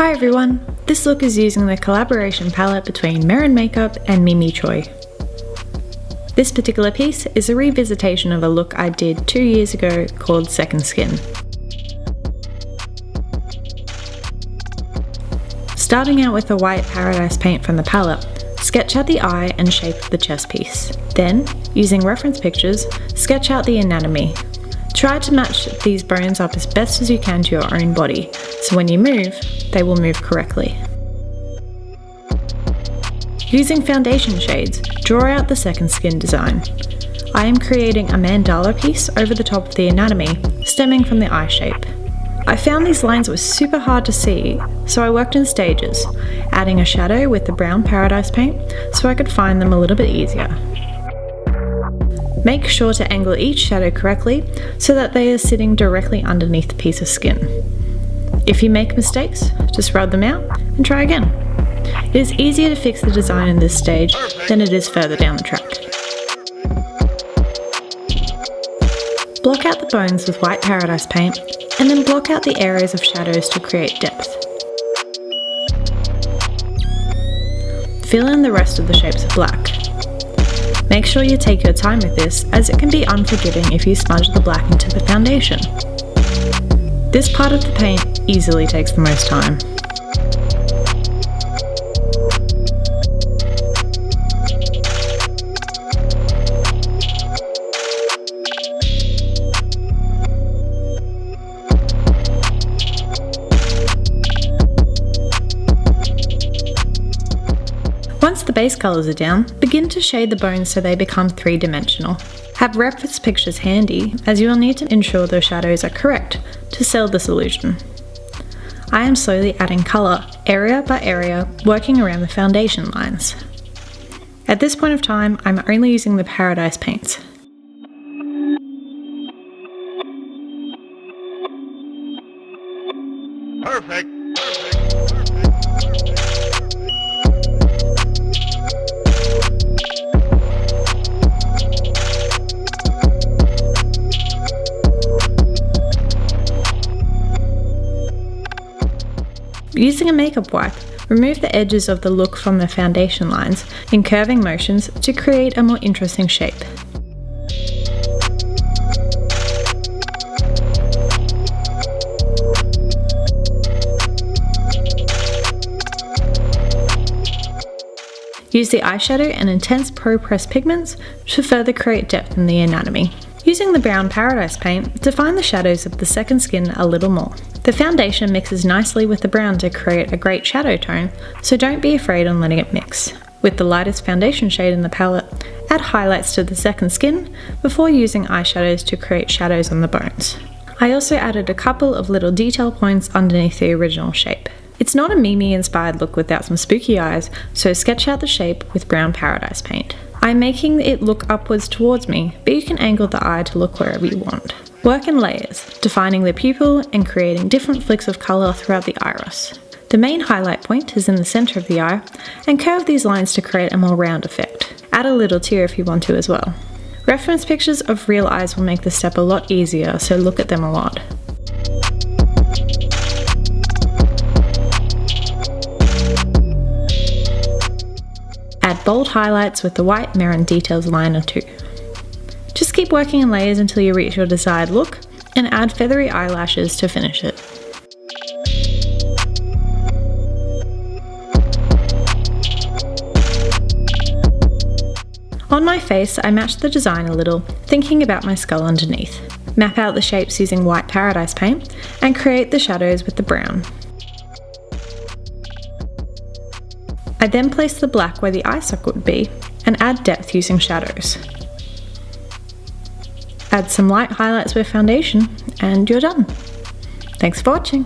Hi everyone, this look is using the collaboration palette between Mehron Makeup and Choi. This particular piece is a revisitation of a look I did 2 years ago called Second Skin. Starting out with the white Paradise paint from the palette, sketch out the eye and shape of the chest piece. Then, using reference pictures, sketch out the anatomy. Try to match these bones up as best as you can to your own body, so when you move, they will move correctly. Using foundation shades, draw out the second skin design. I am creating a mandala piece over the top of the anatomy, stemming from the eye shape. I found these lines were super hard to see, so I worked in stages, adding a shadow with the brown Paradise paint so I could find them a little bit easier. Make sure to angle each shadow correctly so that they are sitting directly underneath the piece of skin. If you make mistakes, just rub them out and try again. It is easier to fix the design in this stage than it is further down the track. Block out the bones with white Paradise paint and then block out the areas of shadows to create depth. Fill in the rest of the shapes of black. Make sure you take your time with this, as it can be unforgiving if you smudge the black into the foundation. This part of the paint easily takes the most time. Once the base colours are down, begin to shade the bones so they become three-dimensional. Have reference pictures handy, as you will need to ensure the shadows are correct to sell this illusion. I am slowly adding colour, area by area, working around the foundation lines. At this point of time, I'm only using the Paradise paints. Perfect. Using a makeup wipe, remove the edges of the look from the foundation lines in curving motions to create a more interesting shape. Use the eyeshadow and intense Pro Press pigments to further create depth in the anatomy. Using the brown Paradise paint, define the shadows of the second skin a little more. The foundation mixes nicely with the brown to create a great shadow tone, so don't be afraid on letting it mix. With the lightest foundation shade in the palette, add highlights to the second skin before using eyeshadows to create shadows on the bones. I also added a couple of little detail points underneath the original shape. It's not a Mimi-inspired look without some spooky eyes, so sketch out the shape with brown Paradise paint. I'm making it look upwards towards me, but you can angle the eye to look wherever you want. Work in layers, defining the pupil and creating different flicks of colour throughout the iris. The main highlight point is in the centre of the eye, and curve these lines to create a more round effect. Add a little tear if you want to as well. Reference pictures of real eyes will make this step a lot easier, so look at them a lot. Add bold highlights with the white Mehron Details liner too. Just keep working in layers until you reach your desired look, and add feathery eyelashes to finish it. On my face, I matched the design a little, thinking about my skull underneath. Map out the shapes using white Paradise paint, and create the shadows with the brown. I then place the black where the eye socket would be, and add depth using shadows. Add some light highlights with foundation, and you're done. Thanks for watching.